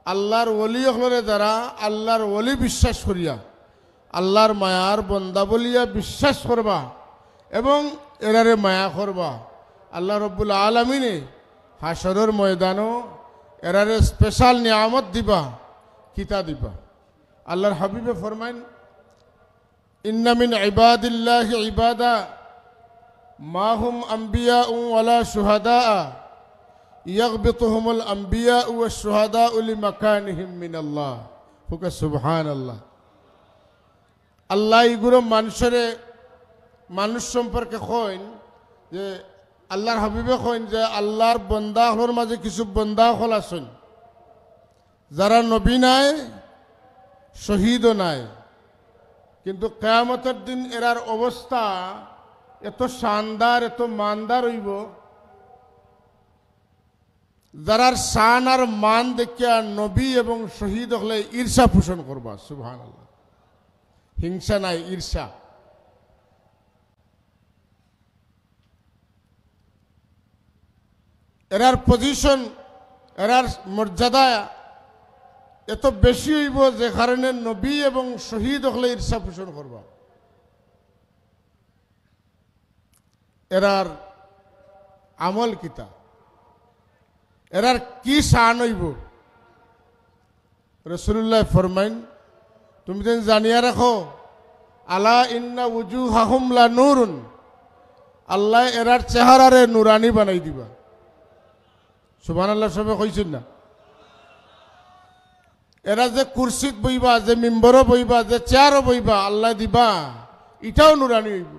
আল্লাহর ওলি হলরে যারা আল্লাহর ওলি বিশ্বাস করিয়া আল্লাহর মায়ার বন্দা বলিয়া বিশ্বাস করবা এবং এরারে মায়া করবা, আল্লাহ রব্বুল আলামিনে হাসরের ময়দানও এরারে স্পেশাল নিয়ামত দিবা, কিতা দিবা। আল্লাহর হাবিবে ফরমাইন, ইন্না মিন ইবাদিল্লাহি ইবাদা মা হুম আম্বিয়া ওয়ালা শুহাদা ইয়াগবিতুহুমুল আম্বিয়া ওয়াশ শুহাদা লিমাকানিহিম মিনাল্লাহ। হুকা সুবহানাল্লাহ। আল্লাহ ইগুলো মানুষ সম্পর্কে কইন যে আল্লাহর হাবিবে কইন যে আল্লাহর বন্দা হলোর মাঝে কিছু বন্দা হল আছেন যারা নবী নাই, শহীদও নাই, কিন্তু কিয়ামতের দিন এরার অবস্থা এত শানদার এত মানদার হইব, যারার শান আর মান দেখিয়া নবী এবং শহীদ হলে ঈর্ষা পোষণ করবা। সুবহানাল্লাহ। হিংসা নাই, ঈর্ষা। এরার পজিশন, এরার মর্যাদা এত বেশি হইব যে কারণে নবী এবং শহীদ হলে ঈর্ষা পোষণ করবা। এরার আমল কিতা, এরার কি শান হইব। রাসূলুল্লাহ ফরমাইন, তুমি যেন জানিয়া রাখো, আলা ইন্না উজুহাহুম লা নূরুন, আল্লাহ এরার চেহারারে নুরানি বানাই দিবা। সুবহানাল্লাহ। সবে কইছেন না? এরা যে কুরসিত বইবা, যে মিম্বরও বইবা, যে চেয়ারও বইবা, আল্লাহ দিবা, এটাও নুরানি হইব।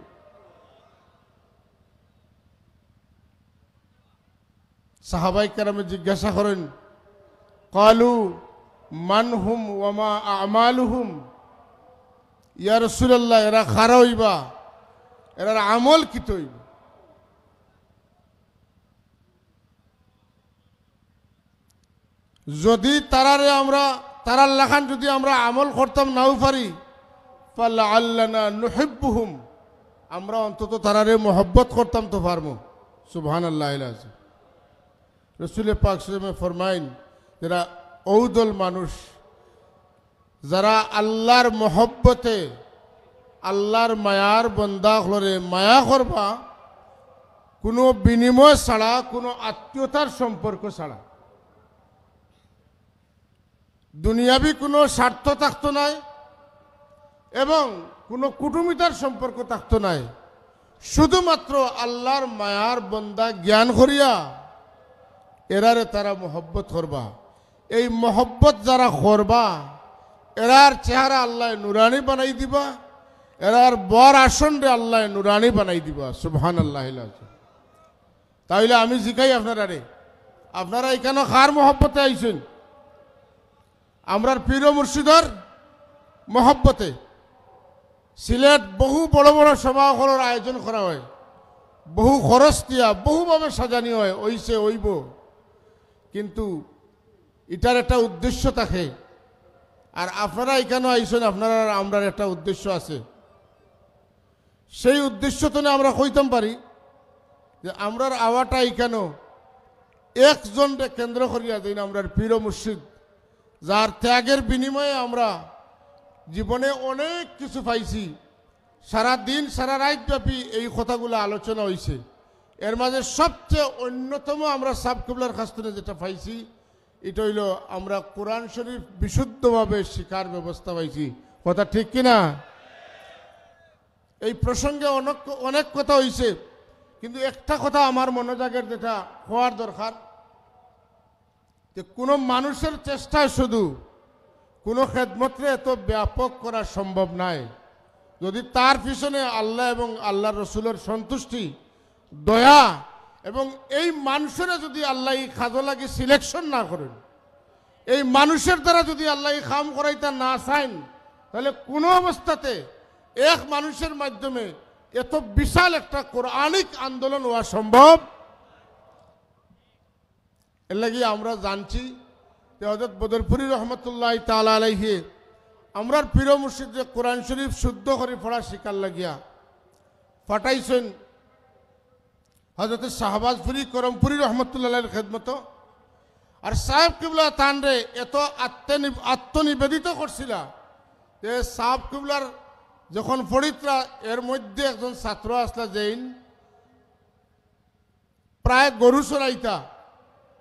সাহাবাই কেরামে জিজ্ঞাসা করেন, কালু মান হুম ওয়ামা আমালুহুম, ইয়া রাসূলুল্লাহ এরা খারা হইবা, এরার আমল কিত হইব। যদি তারার লেখান যদি আমরা আমল করতাম নাও পারি, ফালাআল্লানা নুহিব্বুহুম, আমরা অন্তত তারারে মোহব্বত করতাম তো পারবো। সুবহানাল্লাহ। রাসূল পাক সাল্লাল্লাহু আলাইহি ওয়াসাল্লাম ফরমাইন, যারা ঔদল মানুষ, যারা আল্লাহর মোহব্বতে আল্লাহর মায়ার বন্দা হলরে মায়া করবা, কোনো বিনিময় ছাড়া, কোনো আত্মীয়তার সম্পর্ক ছাড়া, দুনিয়াবি কোনো স্বার্থ থাকতো নাই এবং কোনো কুটুমিতার সম্পর্ক থাকতো নাই, শুধুমাত্র আল্লাহর মায়ার বন্দা জ্ঞান করিয়া এরারে তারা মোহব্বত করবা। এই মোহব্বত যারা করবা, এরার চেহারা আল্লাহ নুরানি বানাই দিবা, এরার বর আসন রে আল্লাহ নুরানি বানাই দিবা। সুবহানাল্লাহ। তাইলে আমি জিকাই আপনারা এখানে কার মোহব্বতে আইছেন? আমরার পীর মুর্শিদর মোহব্বতে। সিলেট বহু বড় বড় সমাহরের আয়োজন করা হয়, বহু খরচ দিয়া বহুভাবে সাজানি হয়, ওইছে ওইব, কিন্তু এটার একটা উদ্দেশ্য থাকে। আর আপনারা এখানে আইছেন, আপনারা আমরার একটা উদ্দেশ্য আছে। সেই উদ্দেশ্য তো আমরা কইতাম পারি যে আমরার আওয়াটা এখানে একজনকে কেন্দ্র করিয়া দিন, আমরার পীর মুর্শিদ, যার ত্যাগের বিনিময়ে আমরা জীবনে অনেক কিছু পাইছি। সারা দিন সারা রাত ব্যাপী এই কথাগুলো আলোচনা হয়েছে। এর মাঝে সবচেয়ে অন্যতম আমরা সাব কিবলার কাছ থেকে যেটা পাইছি, এটা হইল আমরা কোরআন শরীফ বিশুদ্ধভাবে শিখার ব্যবস্থা পাইছি। কথা ঠিক কিনা? এই প্রসঙ্গে অনেক কথা হয়েছে, কিন্তু একটা কথা আমার মনোজাগের যেটা হওয়ার দরকার, যে কোনো মানুষের চেষ্টায় শুধু কোনো খেদমতরে এত ব্যাপক করা সম্ভব নয় যদি তার পিছনে আল্লাহ এবং আল্লাহ রসুলের সন্তুষ্টি, দয়া এবং এই মানুষের যদি আল্লাহ এই খাজো লাগি সিলেকশন না করেন, এই মানুষের দ্বারা যদি আল্লাহ এই কাম করাইতে না চান, তাহলে কোনো অবস্থাতে এক মানুষের মাধ্যমে এত বিশাল একটা কোরআনিক আন্দোলন হওয়া সম্ভব। এর লাগি আমরা জানছি যে হযরত বদরপুরি রহমতুল্লাহ তাআলা আলাইহি আমরার পীর মুর্শিদ যে কোরআন শরীফ শুদ্ধ করে পড়া শিকার লাগিয়া ফাটাইছেন হযরত শাহবাজপুরি করমপুরি রহমতুল্লাহ খেদমত। আর সাহেব কিবলা তানরে এত আত্মনিবেদিত করছিল যে সাহেব কিবলার যখন ফরিদরা এর মধ্যে একজন ছাত্র আসলা যেইন প্রায় গরু চড়াইতা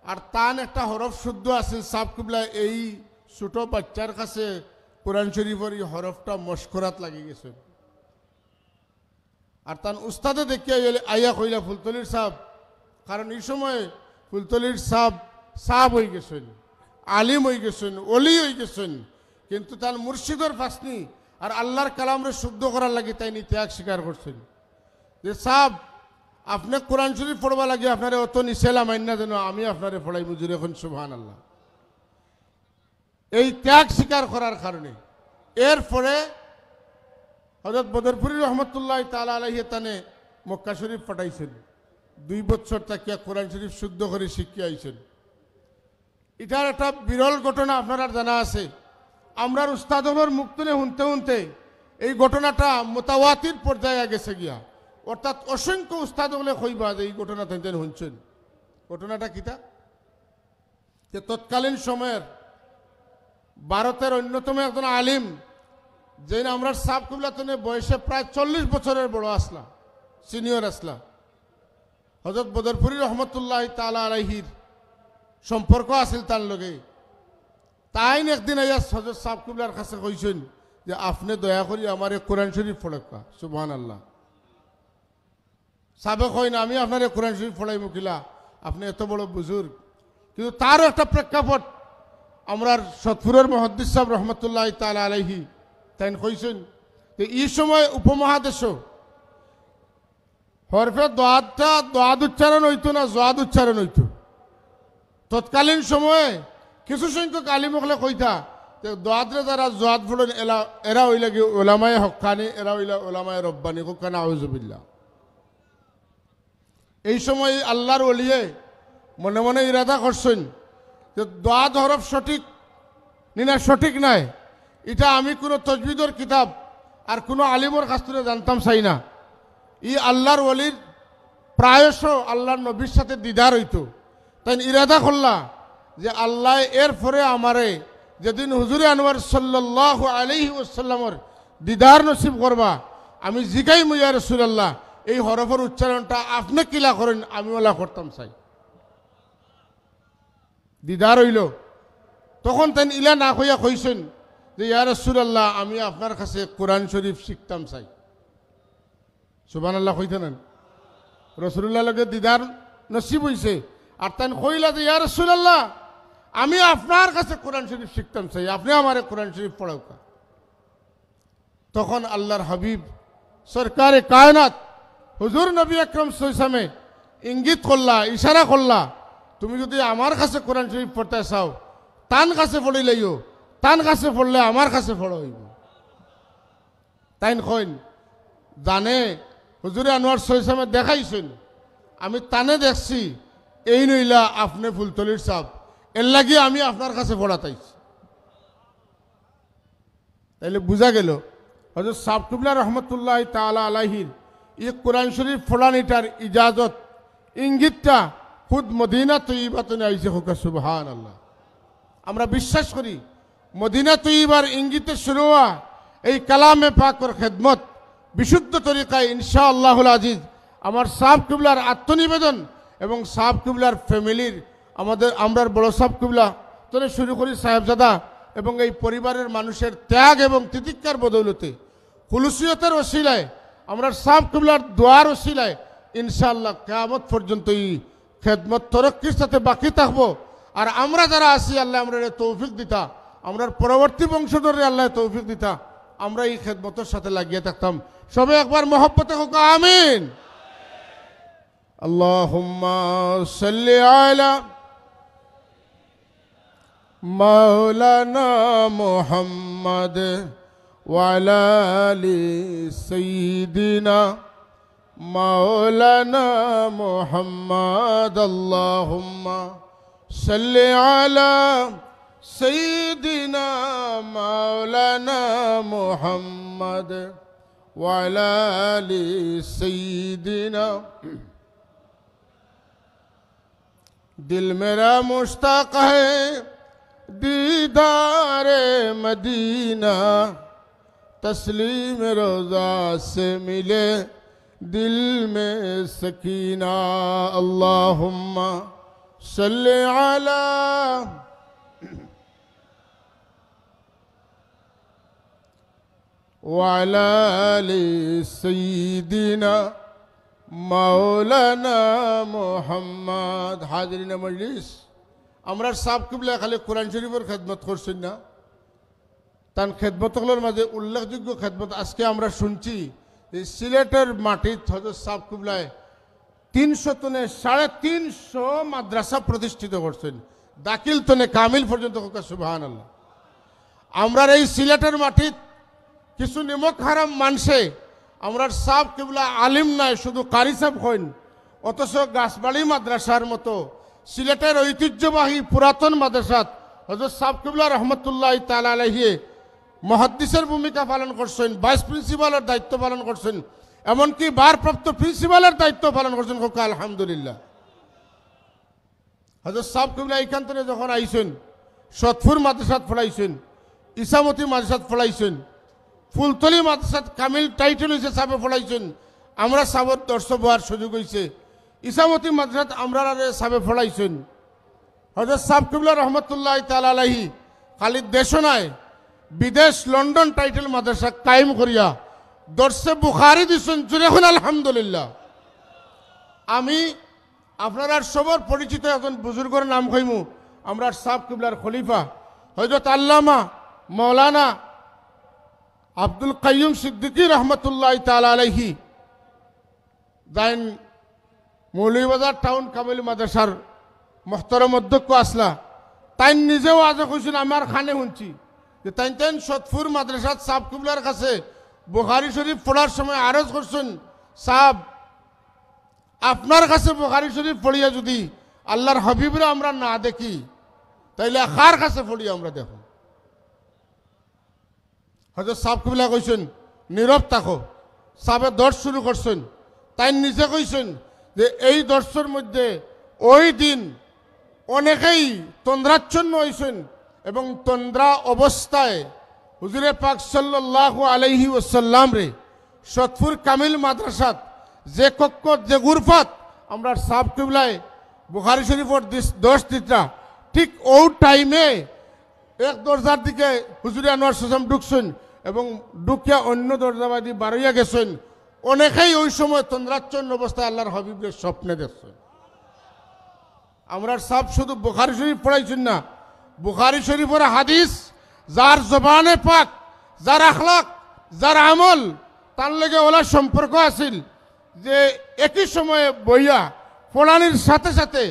আর তান একটা হরফ শুদ্ধ আছে সাহেব কিবলা এই ছোট বাচ্চার কাছে কোরআন শরীফের এই হরফটা মস্করাত লাগি গেছে আর তান উস্তাদে দেখিয়া আইয়া কইলা ফুলতলির সাহেব কারণ এই সময় ফুলতলির সাহেব হয়ে গেছেন আলিম হয়ে গেছেন অলি হয়ে গেছেন কিন্তু তার মুর্শিদর ফাসনি আর আল্লাহর কালামরে শুদ্ধ করার লাগে তাই ত্যাগ স্বীকার করছেন যে সাহেব আপনি কোরআন শরীফ পড়বা লাগে আপনারে অত নিষেলা মান্না যেন আমি আপনারে পড়াই বুঝুর এখন সুবহানাল্লাহ এই ত্যাগ স্বীকার করার কারণে এরপরে হযরত বদরপুরি রহমতুল্লাহ তাআলা আলাইহি তানে মক্কা শরীফ পাঠাইছেন 2 বছর তাকিয়া কোরআন শরীফ শুদ্ধ করে শিখিয়ে আইছেন এটার একটা বিরল ঘটনা আপনারা জানা আছে আমরা উস্তাদগণের মুখ থেকে শুনতে এই ঘটনাটা মুতাওয়াতির পর্যায়ে গেছে গিয়া অর্থাৎ অসংখ্য উস্তাদগণে কইবা যে এই ঘটনা তেন শুনছেন ঘটনাটা কিটা যে তৎকালীন সময়ের ভারতের অন্যতম একজন আলিম যে আমরা সাহেব কিবলা তনে বয়সে প্রায় 40 বছরের বড় আসলা সিনিয়র আসলা হযরত বদরপুরি রহমতুল্লাহ তাআলা আলাইহির সম্পর্ক আছিল তার লগে তাই একদিন আইয়া হযরত সাহেব কিবলার কাছে কইছেন যে আপনি দয়া করি আমারে কোরআন শরীফ পড়াকা সুবহানাল্লাহ সাহেব কই না আমি আপনারে কোরআন শরীফ পড়াই মুকিলা আপনি এত বড় বুজুর্গ কিন্তু তারও একটা প্রেক্ষাপট আমরার সতপুরের মুহাদ্দিস সাহেব রহমতুল্লাহ তাআলা আলাইহি তাই কইছেন যে এই সময় উপমহাদেশ হরফে দোয়াদ উচ্চারণ হইতো না জোয়াদ উচ্চারণ হইতো তৎকালীন সময়ে কিছু সংখ্যক আলিমকলে কইতা যে দোয়াদরে যারা জোয়াদ ফুলেন এরা হইলে কি ওলামায়ে হক্কানি এরা হইলা ওলামায়ে রব্বানি কোকানা আউযুবিল্লাহ এই সময় আল্লাহর ওলিয়ে মনে মনে ইরাদা করছেন যে দোয়াদ হরফ সঠিক নিনা সঠিক নাই এটা আমি কোনো তজবিদর কিতাব আর কোনো আলিমর কাছ থেকে জানতাম চাই না ই আল্লাহর ওলির প্রায়শ আল্লাহর নবীর সাথে দিদার হইতো তাই ইরাদা করলা যে আল্লাহ এর পরে আমারে যেদিন হুজুরে আনোয়ার সাল্লাল্লাহু আলাইহি ওয়াসাল্লামর দিদার নসিব করবা আমি জিগাই মুইয়া রাসূলুল্লাহ এই হরফের উচ্চারণটা আপনি কিলা করেন আমি ওলা করতাম চাই দিদার হইল তখন তাই ইলা না কইয়া কইছেন যে ইয়া রাসূলুল্লাহ আমি আপনার কাছে কোরআন শরীফ শিখতাম চাই সুবহানাল্লাহ কইতেন রাসূলুল্লাহ লগে দিদার নসিব হইছে আর তাই কইলা যে ইয়া রাসূলুল্লাহ আমি আপনার কাছে কোরআন শরীফ শিখতাম চাই আপনি আমারে কোরআন শরীফ পড়াওকা তখন আল্লাহর হাবিব সরকারে কায়নাত হুজুর নবী আকরাম সাল্লাল্লাহু আলাইহি ওয়াসাল্লামে ইঙ্গিত করলা ইশারা করলা তুমি যদি আমার কাছে কোরআন শরীফ পড়তে চাও তান কাছে পড়িলেইও তান কাছে পড়লে আমার কাছে পড়া হইব তাইন কইন জানে হুজুরে আনোয়ার সাল্লাল্লাহু দেখাইছেন আমি তানে দেখছি এই নইলা আপনি ফুলতলির সাহেব এর লাগি আমি আপনার কাছে পড়াতাইছি তাইলে বুঝা গেল হযরত সাহেব কিবলা রহমতুল্লাহ তাআলা আলাইহির এই কোরআন শরীফ পড়ানিটার ইজাজত ইঙ্গিতটা খুদ মদিনা তৈয়বাতে আইছে হোক সুবহানাল্লাহ আমরা বিশ্বাস করি মদিনা তৈয়বার ইঙ্গিতে শুরু হওয়া এই কালামে পাকের খেদমত বিশুদ্ধ তরিকায় ইনশাআল্লাহুল আজিজ আমার সাহেব কিবলার আত্মনিবেদন এবং সাহেব কিবলার ফ্যামিলির আমরার বড় সাহেব কিবলা থেকে শুরু করি সাহেবজাদা এবং এই পরিবারের মানুষের ত্যাগ এবং তিতিক্ষার বদৌলতে খুলুসিয়তের ওসিলায় আমরা সাহেব কিবলার দোয়ার ওসিলায় ইনশাআল্লাহ কিয়ামত পর্যন্ত এই খেদমত তরক্কির সাথে বাকি থাকবো আর আমরা যারা আছি আল্লাহ আমরা তৌফিক দিতা আমরা পরবর্তী বংশধরে আল্লাহ তৌফিক দিতা আমরা এই খেদমতের সাথে লাগিয়ে থাকতাম সবাই একবার মহব্বতে হোক আমিন আল্লাহুম্মা সাল্লি আলা মাওলানা মুহাম্মদ ওয়া আলা আলি সাইয়্যিদিনা মাওলানা মুহাম্মদ আল্লাহুম্মা সাল্লি আলা সাইয়্যিদিনা মাওলানা মুহাম্মদ ওয়া আলা আলি সাইয়্যিদিনা दिल मेरा मुश्ताक है दीदारे मदीना, तस्लीम रोज़ा से मिले दिल में सकीना। अल्लाहुम्मा सल्ली अला वाला आलि सय्यिदिना मौलाना मोहम्मद। हाजिरिन मजलिस, আমরা সাব কিবলা খালি কোরআন শরীফের খেদমত করছেন না, তার খেদমতগুলোর মাঝে উল্লেখযোগ্য খেদমত আজকে আমরা শুনছি। এই সিলেটের মাটির হযরত সাব কিবলায় 300 টনে 350 মাদ্রাসা প্রতিষ্ঠিত করছেন, দাখিল তনে কামিল পর্যন্ত। সুবহানাল্লাহ। আমরা এই সিলেটের মাটির কিছু নিমক হারাম মানছে আমরা সাব কিবলা আলিম নাই, শুধু কারি সাব হইন, অথচ গাছবাড়ি মাদ্রাসার মতো সিলেটের ঐতিহ্যবাহী পুরাতন মাদ্রাসাত হযরত সাব কিবলা রহমতুল্লাহ তাআলা আলাইহি মুহাদ্দিসের ভূমিকা পালন করছেন, ভাইস প্রিন্সিপালের দায়িত্ব পালন করছেন, এমনকি ভারপ্রাপ্ত প্রিন্সিপালের দায়িত্ব পালন করছেন। আলহামদুলিল্লাহ। হযরত সাব কিবলা এইখান থেকে যখন আইছেন, সতপুর মাদ্রাসাত পড়াইছেন, ইসামতি মাদ্রাসাত পড়াইছেন, ফুলতলি মাদ্রাসাত কামিল টাইটেল হয়েছে সাবে পড়াইছেন। আমরা সাবর দর্শক হওয়ার সুযোগ হয়েছে। ইসামতি মাদ্রাসাত আমরা সাবে পড়াইছেন। হযরত সাব কিবলা রহমতুল্লাহ তাআলা আলাইহি খালি দেশ নয়, বিদেশ লন্ডন টাইটেল মাদ্রাসা কায়েম করিয়া দর্শে বুখারি দিছেন। জুড়ে এখন আলহামদুলিল্লাহ। আমি আপনারা সবার পরিচিত একজন বুজুর্গের নাম কইমু, আমরা সাব কিবলার খলিফা হযরত আল্লামা মৌলানা আব্দুল কাইয়ুম সিদ্দিকী রহমতুল্লাহ তাআলা আলাইহি দাইন মৌলভীবাজার টাউন কামিল মাদ্রাসার মোহতরম অধ্যক্ষ আসলা। তাই নিজেও আজ কইছেন, আমার খানে শুনছি যে তাই সতপুর মাদ্রাসাত সাব কিবলার কাছে বুখারী শরীফ পড়ার সময় আরজ করছেন, সাব আপনার কাছে বুখারী শরীফ পড়িয়া যদি আল্লাহর হাবিবরা আমরা না দেখি, তাইলে কার কাছে পড়িয়া আমরা দেখো। হযরত সাব কিবলা কইছেন নীরব থাকো। সাবে দর্শ শুরু করছেন। তাই নিজে কইছেন যে এই দর্শের মধ্যে ওই দিন অনেকেই তন্দ্রাচ্ছন্ন হয়েছেন এবং তন্দ্রা অবস্থায় হুজুরে পাক সাল্লাল্লাহু আলাইহি ওয়াসাল্লাম রে সতপুর কামিল মাদ্রাসাত যে কক্ষ যে গুরফাত আমরা সাব কিবলায় বুখারী শরীফের দর্শ দিতা, ঠিক ও টাইমে এক দরজার দিকে হুজুরে আনোয়ার সুজাম ঢুকছেন এবং ঢুকিয়া অন্য দরজাবাদী বাড়িয়া গেছেন। অনেকেই ওই সময় তন্দ্রাচ্ছন্ন অবস্থায় আল্লাহর হাবিবের স্বপ্নে দেখছেন। আমরা সব শুধু বুখারী শরীফ পড়াইছেন না, বুখারী শরীফের হাদিস যার জবানে পাক, যার আখলাক, যার আমল, তার লগে ওলা সম্পর্ক আছিল যে একই সময়ে বইয়া পড়ানির সাথে সাথে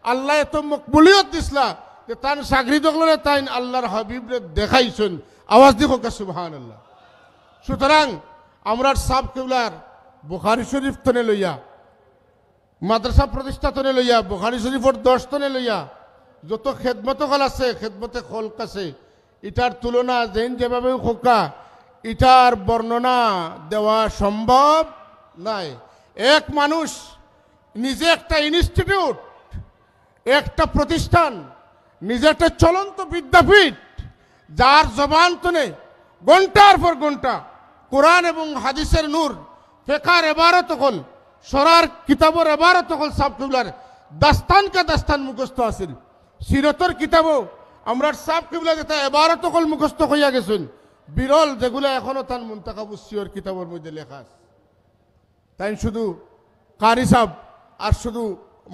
আল্লাহ এত মকবুলিয়ত দিসলা যে তার সাগরিদগুলো তাই আল্লাহর হাবিবরে দেখাইছেন। আওয়াজ দিব সুবহানাল্লাহ। সুতরাং আমরা সাব কিবলার বুখারী শরীফ তনে লইয়া, মাদ্রাসা প্রতিষ্ঠা তনে লইয়া, বুখারী শরীফের দর্শ তনে লইয়া যত খেদমত হল আছে, খেদমতে খলক আছে, ইটার তুলনা যেন যেভাবে খোকা ইটার বর্ণনা দেওয়া সম্ভব নাই। এক মানুষ নিজে একটা ইনস্টিটিউট, একটা প্রতিষ্ঠান, নিজে একটা চলন্ত বিদ্যাপীঠ, যার জবান তনে ঘন্টার পর ঘন্টা কোরআন এবং হাদিসের নূর, ফিকহের ইবারত হল, সরার কিতাবের ইবারত হল, সাব কিবলার দাস্তান কা দাস্তান মুখস্থ আছিল। সিরতর কিতাবও আমরা সাব কিবলা যেটা ইবারত হল মুখস্থ হইয়া গেছেন, বিরল যেগুলো এখনো তার মুনতাখাব উসসিয়র কিতাবের মধ্যে লেখা আছে। তাই শুধু কারি সাব আর শুধু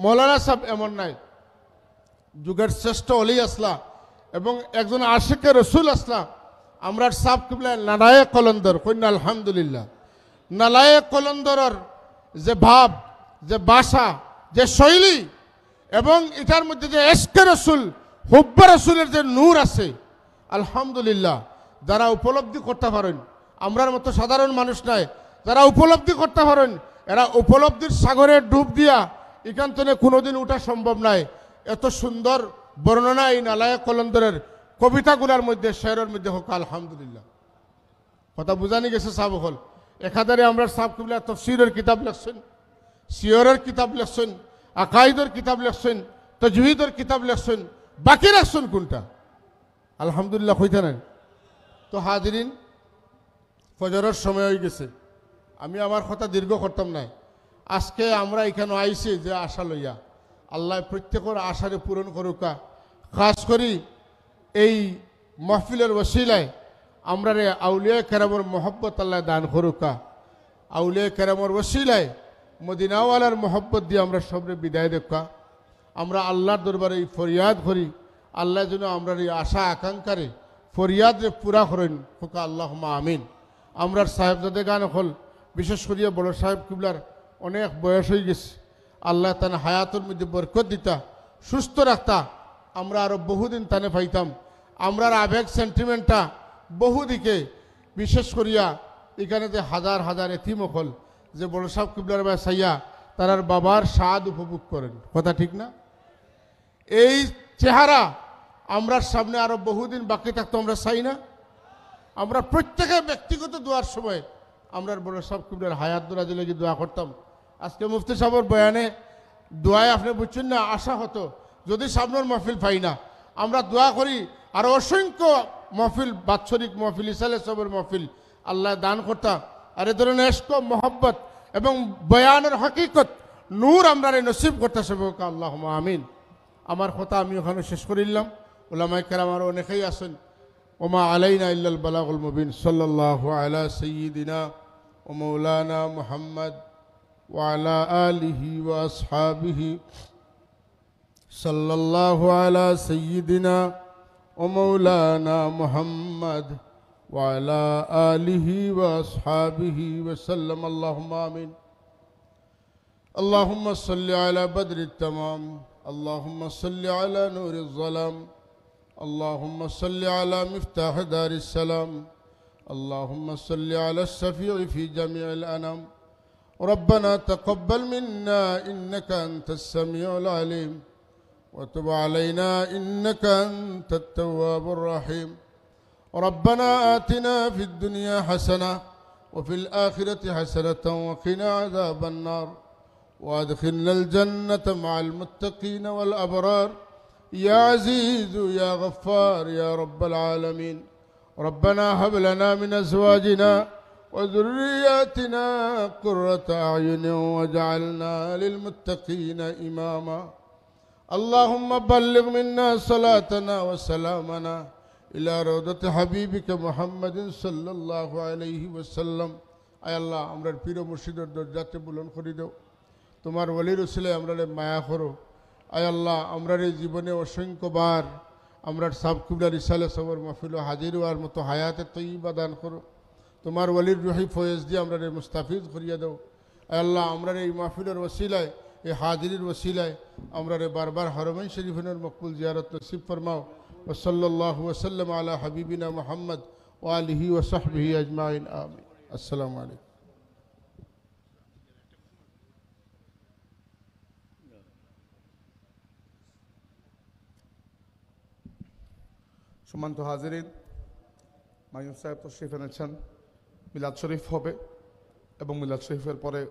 মৌলানা সাব এমন নাই, যুগের শ্রেষ্ঠ অলি আসলা এবং একজন আশিকে রসুল আসলা। আমরা সাব কিবলা নালায়ে কলন্দর কন্যা আলহামদুলিল্লাহ। নালায়ে কলন্দরের যে ভাব, যে ভাষা, যে শৈলী এবং এটার মধ্যে যে এশকে রসুল, হুব্বে রসুলের যে নূর আছে, আলহামদুলিল্লাহ, যারা উপলব্ধি করতে পারেন, আমরার মতো সাধারণ মানুষ নাই, যারা উপলব্ধি করতে পারেন, এরা উপলব্ধির সাগরে ডুব দিয়া এখান থেকে কোনোদিন ওঠা সম্ভব নাই। এত সুন্দর বর্ণনা এই নালায়ে কলন্দরের কবিতাগুলার মধ্যে, শেরের মধ্যে হোক আলহামদুলিল্লাহ। কথা বুঝানি গেছে সাব হল। একাধারে আমরা সাব কিবলা তফসিরের কিতাব লেখছেন, সিয়রের কিতাব লেখছেন, আকাইদের কিতাব লেখছেন, তাজউীদের কিতাব লেখছেন, বাকি রাখছেন কোনটা? আলহামদুলিল্লাহ কইতে নেন। তো হাজিরিন, ফজরের সময় হয়ে গেছে, আমি আমার কথা দীর্ঘ করতাম না। আজকে আমরা এখানে আইছি যে আশা লইয়া, আল্লাহ প্রত্যেকের আশারে পূরণ করুকা। খাস করি এই মাহফিলের ওসিলায় আমরা রে আউলিয়া কেরামর মোহব্বত আল্লাহ দান করুকা। আউলিয়া কেরামর ওসিলায় মদিনাওয়ালার মোহব্বত দিয়ে আমরা সবরে বিদায় দেখা। আমরা আল্লাহর দরবারে এই ফরিয়াদ করি, আল্লাহ যেন আমরা এই আশা আকাঙ্ক্ষারে ফরিয়াদরে পুরা করেন। হোকা আল্লাহুম্মা আমিন। আমরার সাহেবজাদে গান হল, বিশেষ করিয়া বড় সাহেব কিবলার অনেক বয়স হয়ে গেছে, আল্লাহ তানে হায়াতের মধ্যে বরকত দিতা, সুস্থ রাখতা, আমরা আরও বহুদিন তানে পাইতাম। আমরার আবেগ সেন্টিমেন্টটা বহুদিকে, বিশেষ করিয়া এখানে যে হাজার হাজার এতিম হল, যে বড় সাহেব কিবলার বা সাইয়া তারার বাবার স্বাদ উপভোগ করেন। কথা ঠিক না? এই চেহারা আমরার সামনে আরো বহুদিন বাকি থাকতো, আমরা চাই না? আমরা প্রত্যেকে ব্যক্তিগত দোয়ার সময় আমরা বড় সাহেব কিবলার হায়াত দোয়া দিলে কি দোয়া করতাম। আজকে মুফতি সাহেবের বয়ানে দোয়ায় আপনি বুঝছেন না, আশা হতো যদি সামনের মহফিল পাই না, আমরা দোয়া করি আর অসংখ্য মহফিল, বাৎসরিক মহফিল, ইসালে সবের মহফিল আল্লাহ দান করতাম। আর এ ধরনের এশক, মোহব্বত এবং বয়ানের হকিকত নূর আমরা নসিব করতে সবক আল্লাহুম্মা আমিন। আমার কথা আমি ওখানে শেষ করিলাম। উলামায়ে কেরাম আরও অনেকেই আছেন। ওমা আলাইনা ইল্লাল বালাগুল মুবিন। সাল্লাল্লাহু আলা সাইয়্যিদিনা ও মাওলানা মুহাম্মদ ওয়া আলা আলিহি ওয়া আসহাবিহি। সাল্লাল্লাহু আলা সাইয়্যিদিনা ও মাওলানা মুহাম্মদ ওয়া আলা আলিহি ওয়া আসহাবিহি ওয়া সাল্লাম। আল্লাহুম্মা আমিন। اللهم صل على بدر التمام، اللهم صل على نور الظلام، اللهم صل على مفتاح دار السلام، اللهم صل على الشفيع في جميع الأنام. ربنا تقبل منا إنك أنت السميع العليم، وتب علينا إنك أنت التواب الرحيم. ربنا آتنا في الدنيا حسنة وفي الآخرة حسنة وقنا عذاب النار، وادخلنا الجنة مع المتقين والأبرار. يا عزيز يا غفار يا رب العالمين. ربنا هب لنا من أزواجنا وذرياتنا قرة أعين واجعلنا للمتقين إماما. اللهم بلغ منا صلاتنا وسلامنا إلى روضة حبيبك محمد صلى الله عليه وسلم. أي الله أمر পীর ও মুর্শিদের দরজাতে বুলন্দ করে দাও। তোমার ওলির উসিলায় আমরা মায়া করো। আয় আল্লাহ, আমরা জীবনে অসংখ্যবার আমরা সাব কিবলার ইসালে সবর মাহফিল হাজির হওয়ার মতো হায়াতে তৈবা দান করো। তোমার ওলির রুহি ফয়েজ দিয়ে আমরা মুস্তাফিজ করিয়া দাও। আয় আল্লাহ, আমরা এই মাহফিলের ওসিলায়, এই হাজিরির ওসিলায় আমরা বারবার হরমাইন শরীফের মকবুল জিয়ারত নসিব ফরমাও। ওয়া সাল্লাল্লাহু ওয়া সাল্লাম আলা হাবিবিনা মুহাম্মদ ওয়া আলিহি ওয়া সাহবিহি আজমাইন। আমিন। আসসালামু আলাইকুম। সম্মানিত হাজিরিন, মাইনুল সাহেব তশরিফ এনেছেন। মিলাদ শরীফ হবে এবং মিলাদ শরীফের পরে